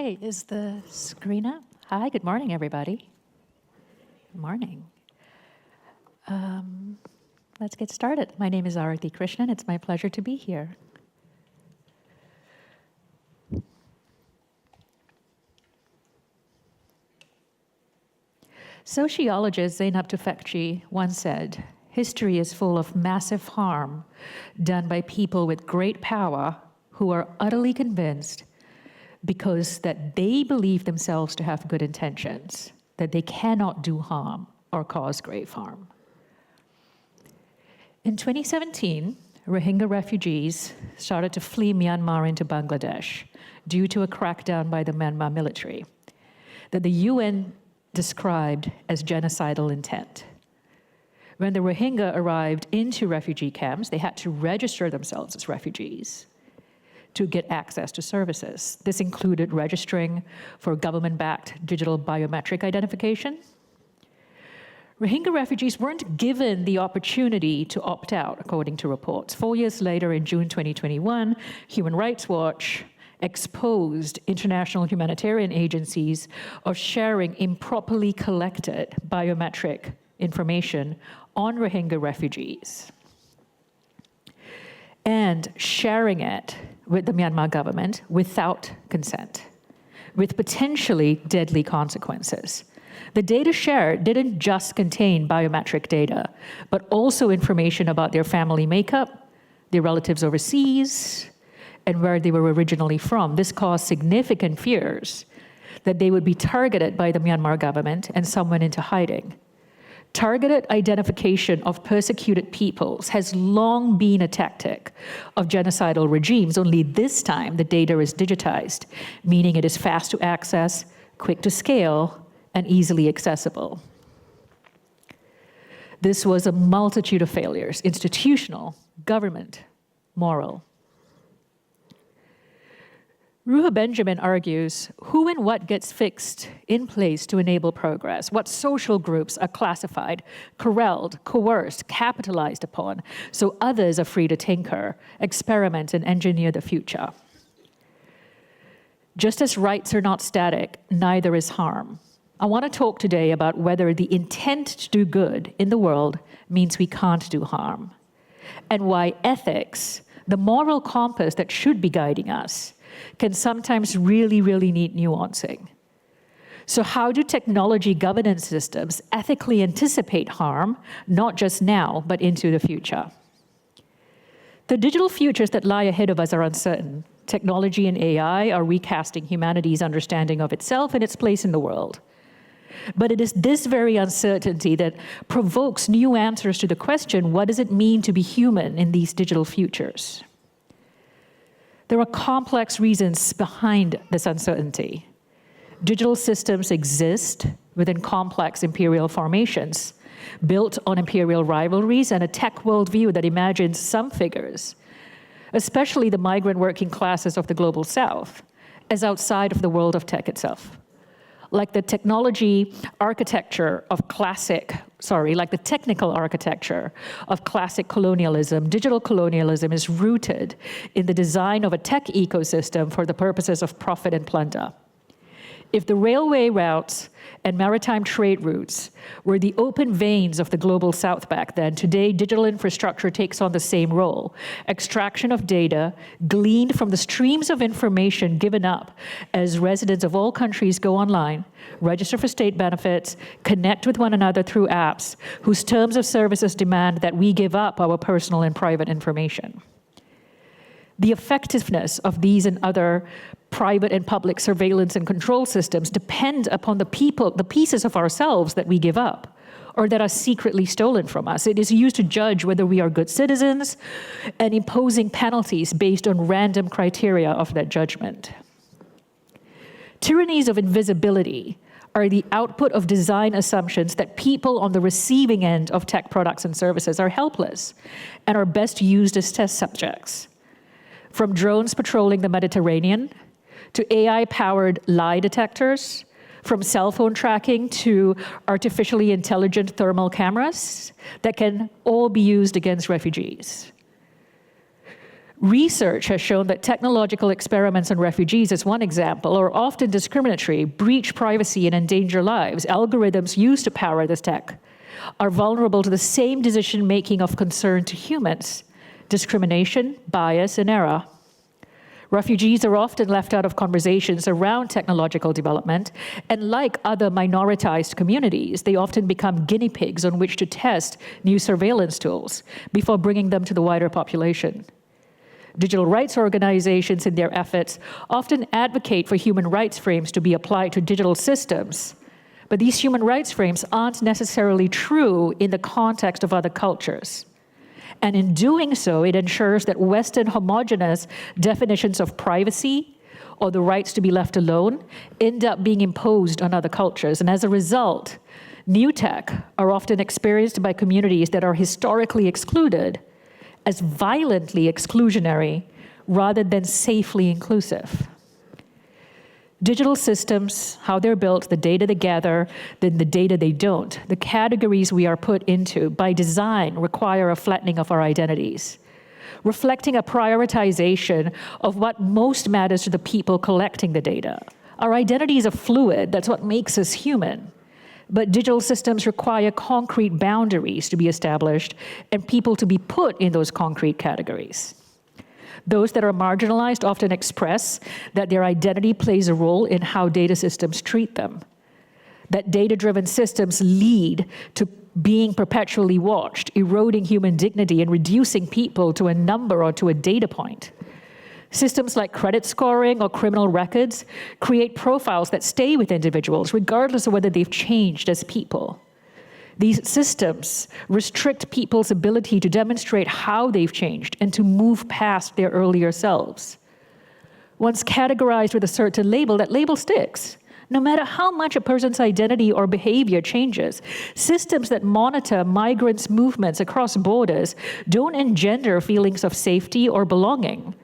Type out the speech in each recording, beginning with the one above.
Hi, is the screen up? Hi, good morning, everybody. Good morning. Let's get started. My name is Aarathi Krishnan. It's my pleasure to be here. Sociologist Zeynep Tufekci once said, "History is full of massive harm done by people with great power who are utterly convinced because that they believe themselves to have good intentions, that they cannot do harm or cause grave harm." In 2017, Rohingya refugees started to flee Myanmar into Bangladesh due to a crackdown by the Myanmar military that the UN described as genocidal intent. When the Rohingya arrived into refugee camps, they had to register themselves as refugees to get access to services. This included registering for government-backed digital biometric identification. Rohingya refugees weren't given the opportunity to opt out, according to reports. 4 years later, in June 2021, Human Rights Watch exposed international humanitarian agencies of sharing improperly collected biometric information on Rohingya refugees and sharing it with the Myanmar government without consent, with potentially deadly consequences. The data shared didn't just contain biometric data, but also information about their family makeup, their relatives overseas, and where they were originally from. This caused significant fears that they would be targeted by the Myanmar government and summoned into hiding. Targeted identification of persecuted peoples has long been a tactic of genocidal regimes, only this time the data is digitized, meaning it is fast to access, quick to scale, and easily accessible. This was a multitude of failures: institutional, government, moral. Ruha Benjamin argues, who and what gets fixed in place to enable progress? What social groups are classified, corralled, coerced, capitalized upon, so others are free to tinker, experiment, and engineer the future? Just as rights are not static, neither is harm. I want to talk today about whether the intent to do good in the world means we can't do harm, and why ethics, the moral compass that should be guiding us, can sometimes really need nuancing. So how do technology governance systems ethically anticipate harm, not just now, but into the future? The digital futures that lie ahead of us are uncertain. Technology and AI are recasting humanity's understanding of itself and its place in the world. But it is this very uncertainty that provokes new answers to the question, what does it mean to be human in these digital futures? There are complex reasons behind this uncertainty. Digital systems exist within complex imperial formations, built on imperial rivalries and a tech worldview that imagines some figures, especially the migrant working classes of the global south, as outside of the world of tech itself. Like the technical architecture of classic colonialism, digital colonialism is rooted in the design of a tech ecosystem for the purposes of profit and plunder. If the railway routes and maritime trade routes were the open veins of the global south back then, today digital infrastructure takes on the same role. Extraction of data gleaned from the streams of information given up as residents of all countries go online, register for state benefits, connect with one another through apps whose terms of services demand that we give up our personal and private information. The effectiveness of these and other private and public surveillance and control systems depend upon the pieces of ourselves that we give up or that are secretly stolen from us. It is used to judge whether we are good citizens and imposing penalties based on random criteria of that judgment. Tyrannies of invisibility are the output of design assumptions that people on the receiving end of tech products and services are helpless and are best used as test subjects. From drones patrolling the Mediterranean to AI-powered lie detectors, from cell phone tracking to artificially intelligent thermal cameras that can all be used against refugees. Research has shown that technological experiments on refugees, as one example, are often discriminatory, breach privacy, and endanger lives. Algorithms used to power this tech are vulnerable to the same decision-making of concern to humans: discrimination, bias, and error. Refugees are often left out of conversations around technological development, and like other minoritized communities, they often become guinea pigs on which to test new surveillance tools before bringing them to the wider population. Digital rights organizations, in their efforts, often advocate for human rights frames to be applied to digital systems, but these human rights frames aren't necessarily true in the context of other cultures. And in doing so, it ensures that Western homogeneous definitions of privacy or the rights to be left alone end up being imposed on other cultures. And as a result, new tech are often experienced by communities that are historically excluded as violently exclusionary rather than safely inclusive. Digital systems, how they're built, the data they gather, then the data they don't, the categories we are put into by design require a flattening of our identities, reflecting a prioritization of what most matters to the people collecting the data. Our identities are fluid, that's what makes us human. But digital systems require concrete boundaries to be established and people to be put in those concrete categories. Those that are marginalized often express that their identity plays a role in how data systems treat them, that data-driven systems lead to being perpetually watched, eroding human dignity and reducing people to a number or to a data point. Systems like credit scoring or criminal records create profiles that stay with individuals regardless of whether they've changed as people. These systems restrict people's ability to demonstrate how they've changed and to move past their earlier selves. Once categorized with a certain label, that label sticks. No matter how much a person's identity or behavior changes, systems that monitor migrants' movements across borders don't engender feelings of safety or belonging.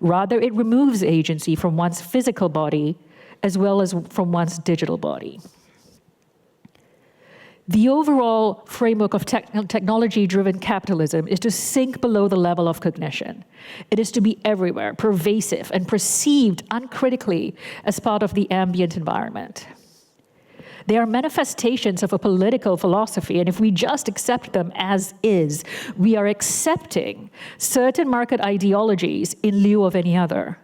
Rather, it removes agency from one's physical body as well as from one's digital body. The overall framework of technology-driven capitalism is to sink below the level of cognition. It is to be everywhere, pervasive, and perceived uncritically as part of the ambient environment. They are manifestations of a political philosophy, and if we just accept them as is, we are accepting certain market ideologies in lieu of any other.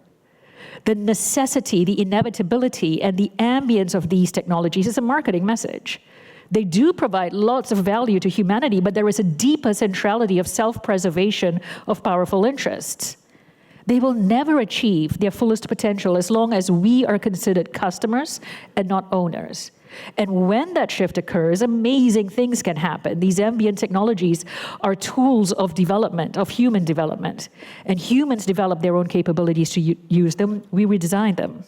The necessity, the inevitability, and the ambience of these technologies is a marketing message. They do provide lots of value to humanity, but there is a deeper centrality of self-preservation of powerful interests. They will never achieve their fullest potential as long as we are considered customers and not owners. And when that shift occurs, amazing things can happen. These ambient technologies are tools of development, of human development. And humans develop their own capabilities to use them. We redesign them.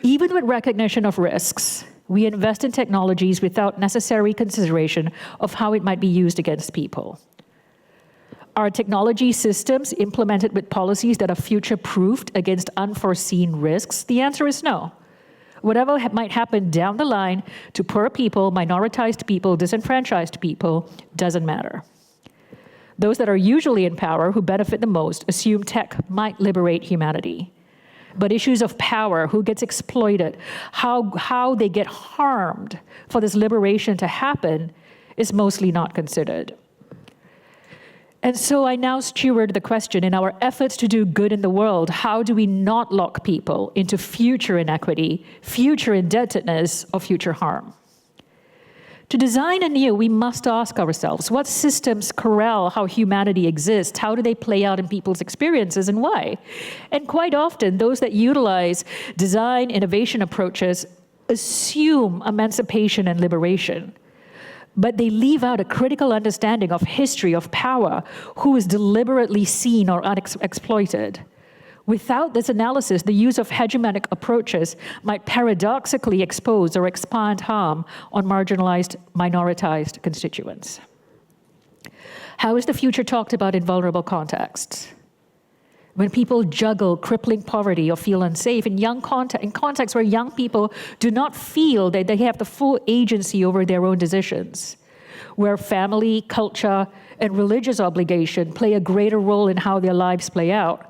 Even with recognition of risks, we invest in technologies without necessary consideration of how it might be used against people. Are technology systems implemented with policies that are future-proofed against unforeseen risks? The answer is no. Whatever might happen down the line to poor people, minoritized people, disenfranchised people, doesn't matter. Those that are usually in power, who benefit the most, assume tech might liberate humanity. But issues of power, who gets exploited, how they get harmed for this liberation to happen, is mostly not considered. And so I now steward the question, in our efforts to do good in the world, how do we not lock people into future inequity, future indebtedness, or future harm? To design anew, we must ask ourselves, what systems corral how humanity exists? How do they play out in people's experiences, and why? And quite often, those that utilize design innovation approaches assume emancipation and liberation. But they leave out a critical understanding of history, of power, who is deliberately seen or exploited. Without this analysis, the use of hegemonic approaches might paradoxically expose or expand harm on marginalized, minoritized constituents. How is the future talked about in vulnerable contexts? When people juggle crippling poverty or feel unsafe in contexts where young people do not feel that they have the full agency over their own decisions. where family, culture, and religious obligation play a greater role in how their lives play out?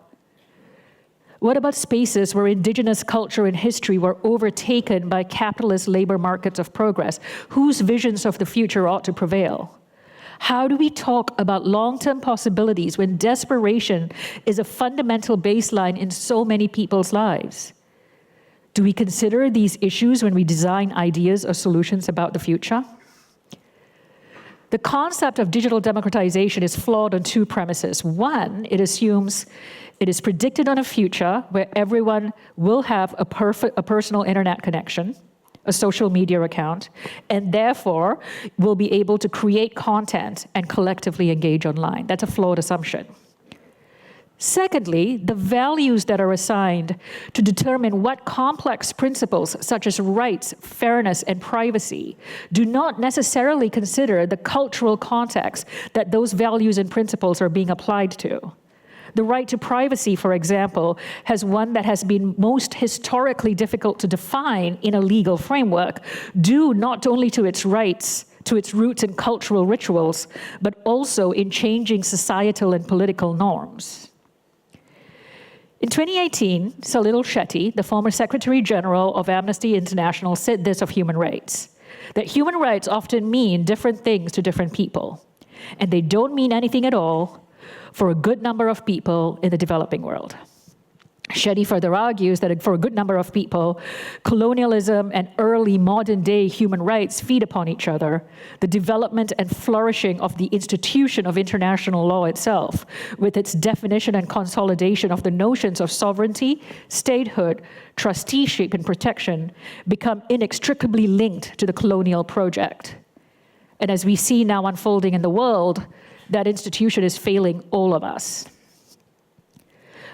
What about spaces where indigenous culture and history were overtaken by capitalist labor markets of progress? Whose visions of the future ought to prevail? How do we talk about long-term possibilities when desperation is a fundamental baseline in so many people's lives? Do we consider these issues when we design ideas or solutions about the future? The concept of digital democratization is flawed on two premises. One, it assumes it is predicted on a future where everyone will have a personal internet connection, a social media account, and therefore will be able to create content and collectively engage online. That's a flawed assumption. Secondly, the values that are assigned to determine what complex principles such as rights, fairness, and privacy do not necessarily consider the cultural context that those values and principles are being applied to. The right to privacy, for example, has one that has been most historically difficult to define in a legal framework, due not only to its rights, to its roots in cultural rituals, but also in changing societal and political norms. In 2018, Salil Shetty, the former Secretary General of Amnesty International, said this of human rights, that human rights often mean different things to different people, and they don't mean anything at all for a good number of people in the developing world. Shetty further argues that for a good number of people, colonialism and early modern-day human rights feed upon each other, the development and flourishing of the institution of international law itself, with its definition and consolidation of the notions of sovereignty, statehood, trusteeship, and protection, become inextricably linked to the colonial project. And as we see now unfolding in the world, that institution is failing all of us.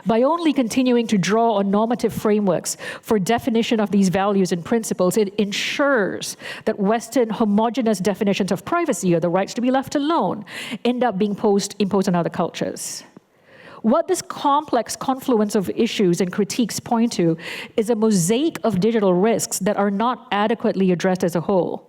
By only continuing to draw on normative frameworks for definition of these values and principles, it ensures that Western homogeneous definitions of privacy or the rights to be left alone end up being imposed on other cultures. What this complex confluence of issues and critiques point to is a mosaic of digital risks that are not adequately addressed as a whole.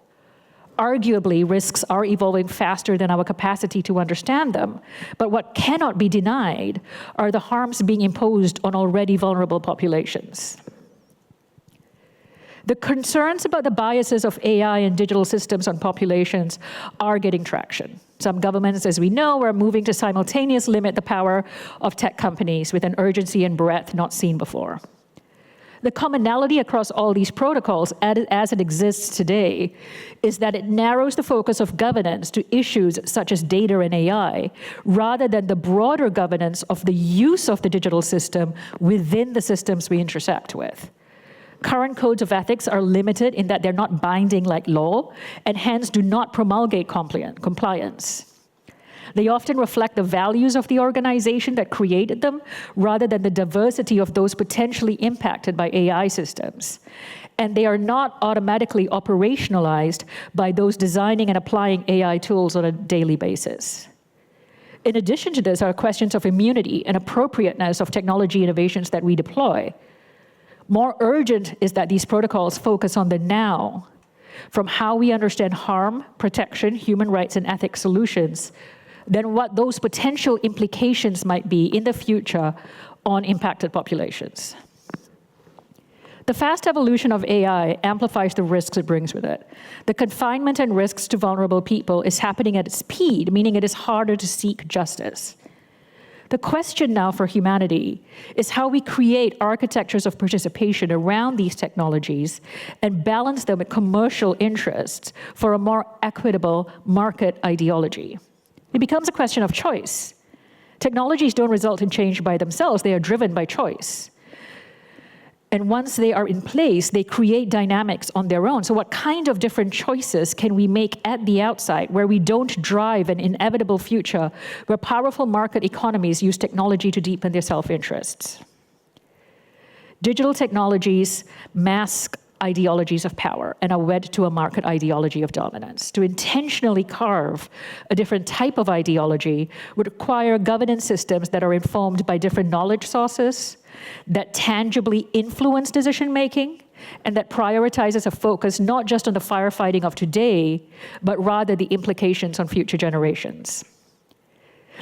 Arguably, risks are evolving faster than our capacity to understand them, but what cannot be denied are the harms being imposed on already vulnerable populations. The concerns about the biases of AI and digital systems on populations are getting traction. Some governments, as we know, are moving to simultaneously limit the power of tech companies with an urgency and breadth not seen before. The commonality across all these protocols, as it exists today, is that it narrows the focus of governance to issues such as data and AI, rather than the broader governance of the use of the digital system within the systems we intersect with. Current codes of ethics are limited in that they're not binding like law, and hence do not promulgate compliance. They often reflect the values of the organization that created them, rather than the diversity of those potentially impacted by AI systems. And they are not automatically operationalized by those designing and applying AI tools on a daily basis. In addition to this are questions of immunity and appropriateness of technology innovations that we deploy. More urgent is that these protocols focus on the now, from how we understand harm, protection, human rights, and ethics solutions, than what those potential implications might be in the future on impacted populations. The fast evolution of AI amplifies the risks it brings with it. The confinement and risks to vulnerable people is happening at its speed, meaning it is harder to seek justice. The question now for humanity is how we create architectures of participation around these technologies and balance them with commercial interests for a more equitable market ideology. It becomes a question of choice. Technologies don't result in change by themselves, they are driven by choice. And once they are in place, they create dynamics on their own. So what kind of different choices can we make at the outside where we don't drive an inevitable future where powerful market economies use technology to deepen their self-interests? Digital technologies mask ideologies of power and are wed to a market ideology of dominance. To intentionally carve a different type of ideology would require governance systems that are informed by different knowledge sources, that tangibly influence decision-making, and that prioritizes a focus not just on the firefighting of today, but rather the implications on future generations.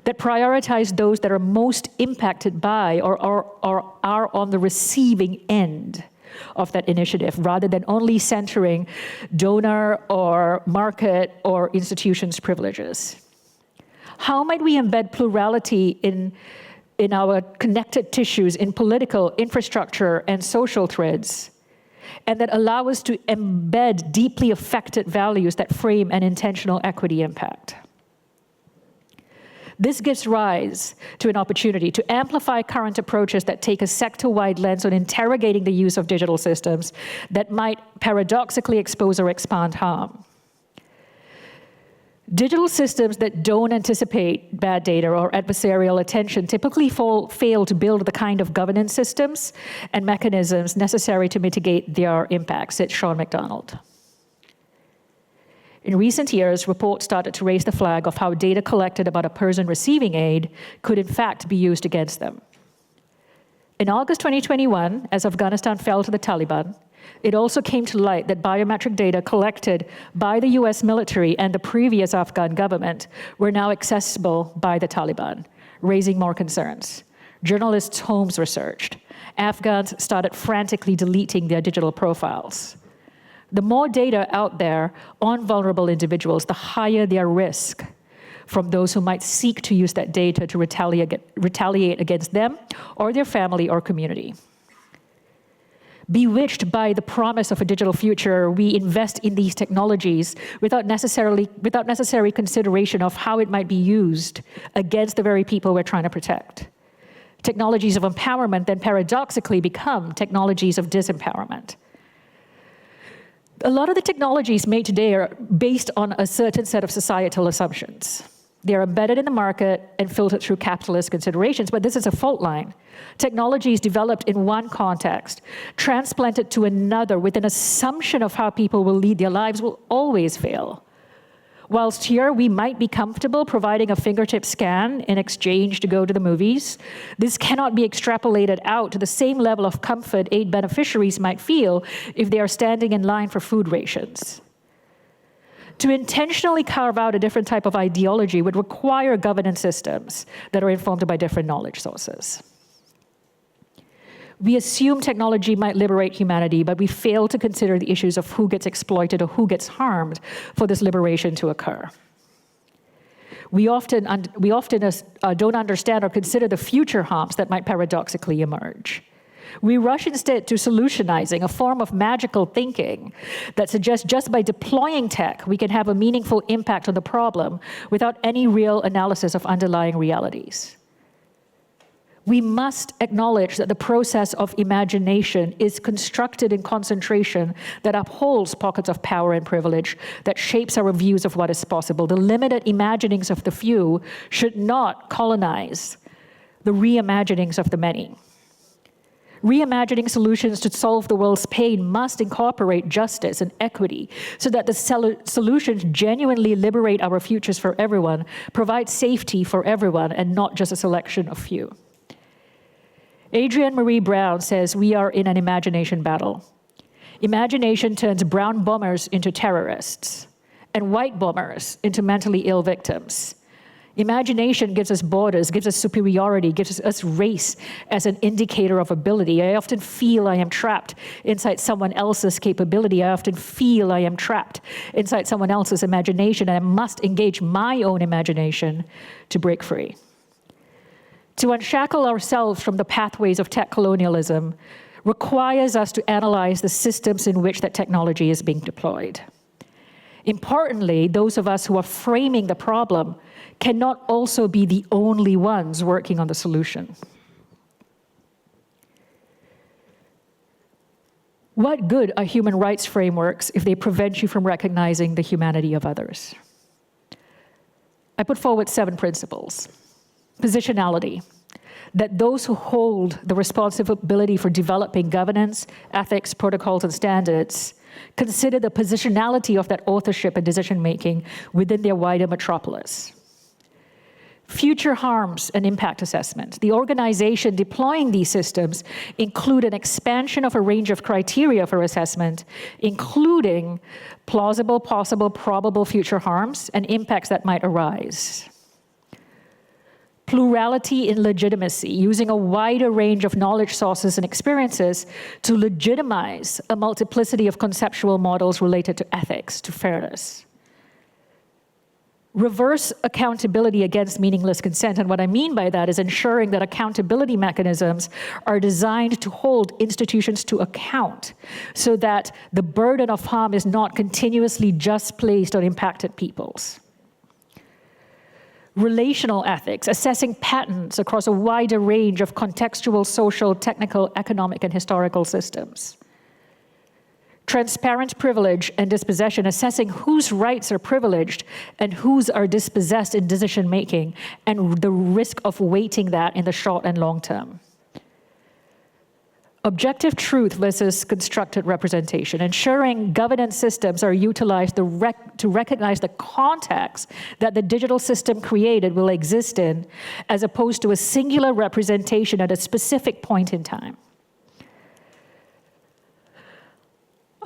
That prioritize those that are most impacted by or are on the receiving end of that initiative, rather than only centering donor or market or institutions' privileges. How might we embed plurality in our connected tissues, in political, infrastructure, and social threads, and that allow us to embed deeply affected values that frame an intentional equity impact? This gives rise to an opportunity to amplify current approaches that take a sector-wide lens on interrogating the use of digital systems that might paradoxically expose or expand harm. Digital systems that don't anticipate bad data or adversarial attention typically fail to build the kind of governance systems and mechanisms necessary to mitigate their impacts, said Sean McDonald. In recent years, reports started to raise the flag of how data collected about a person receiving aid could in fact be used against them. In August 2021, as Afghanistan fell to the Taliban, it also came to light that biometric data collected by the US military and the previous Afghan government were now accessible by the Taliban, raising more concerns. Journalists' homes were searched. Afghans started frantically deleting their digital profiles. The more data out there on vulnerable individuals, the higher their risk from those who might seek to use that data to retaliate against them or their family or community. Bewitched by the promise of a digital future, we invest in these technologies without necessary consideration of how it might be used against the very people we're trying to protect. Technologies of empowerment then paradoxically become technologies of disempowerment. A lot of the technologies made today are based on a certain set of societal assumptions. They're embedded in the market and filtered through capitalist considerations, but this is a fault line. Technologies developed in one context, transplanted to another with an assumption of how people will lead their lives, will always fail. Whilst here we might be comfortable providing a fingertip scan in exchange to go to the movies, this cannot be extrapolated out to the same level of comfort aid beneficiaries might feel if they are standing in line for food rations. To intentionally carve out a different type of ideology would require governance systems that are informed by different knowledge sources. We assume technology might liberate humanity, but we fail to consider the issues of who gets exploited or who gets harmed for this liberation to occur. We often don't understand or consider the future harms that might paradoxically emerge. We rush instead to solutionizing, a form of magical thinking that suggests just by deploying tech, we can have a meaningful impact on the problem without any real analysis of underlying realities. We must acknowledge that the process of imagination is constructed in concentration that upholds pockets of power and privilege, that shapes our views of what is possible. The limited imaginings of the few should not colonize the reimaginings of the many. Reimagining solutions to solve the world's pain must incorporate justice and equity so that the solutions genuinely liberate our futures for everyone, provide safety for everyone, and not just a selection of few. Adrienne Marie Brown says we are in an imagination battle. Imagination turns brown bombers into terrorists and white bombers into mentally ill victims. Imagination gives us borders, gives us superiority, gives us race as an indicator of ability. I often feel I am trapped inside someone else's capability. I often feel I am trapped inside someone else's imagination, and I must engage my own imagination to break free. To unshackle ourselves from the pathways of tech colonialism requires us to analyze the systems in which that technology is being deployed. Importantly, those of us who are framing the problem cannot also be the only ones working on the solution. What good are human rights frameworks if they prevent you from recognizing the humanity of others? I put forward 7 principles. Positionality, that those who hold the responsibility for developing governance, ethics, protocols, and standards consider the positionality of that authorship and decision-making within their wider metropolis. Future harms and impact assessment. The organization deploying these systems include an expansion of a range of criteria for assessment, including plausible, possible, probable future harms and impacts that might arise. Plurality in legitimacy, using a wider range of knowledge sources and experiences to legitimize a multiplicity of conceptual models related to ethics, to fairness. Reverse accountability against meaningless consent. And what I mean by that is ensuring that accountability mechanisms are designed to hold institutions to account so that the burden of harm is not continuously just placed on impacted peoples. Relational ethics, assessing patterns across a wider range of contextual, social, technical, economic, and historical systems. Transparent privilege and dispossession, assessing whose rights are privileged and whose are dispossessed in decision-making, and the risk of weighting that in the short and long term. Objective truth versus constructed representation, ensuring governance systems are utilized to recognize the context that the digital system created will exist in, as opposed to a singular representation at a specific point in time.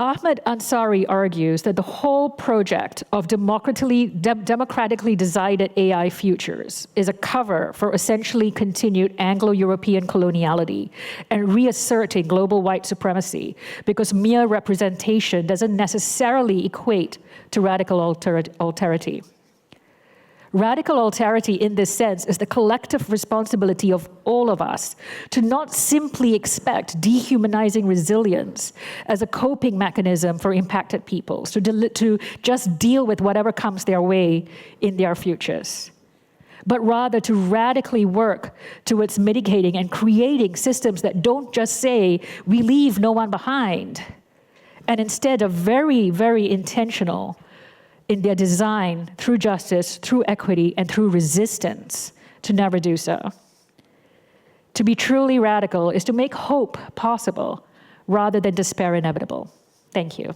Ahmed Ansari argues that the whole project of democratically decided AI futures is a cover for essentially continued Anglo-European coloniality and reasserting global white supremacy, because mere representation doesn't necessarily equate to radical alterity. Radical alterity in this sense is the collective responsibility of all of us to not simply expect dehumanizing resilience as a coping mechanism for impacted peoples, to just deal with whatever comes their way in their futures, but rather to radically work towards mitigating and creating systems that don't just say, we leave no one behind, and instead are very, very intentional in their design through justice, through equity, and through resistance to never do so. To be truly radical is to make hope possible rather than despair inevitable. Thank you.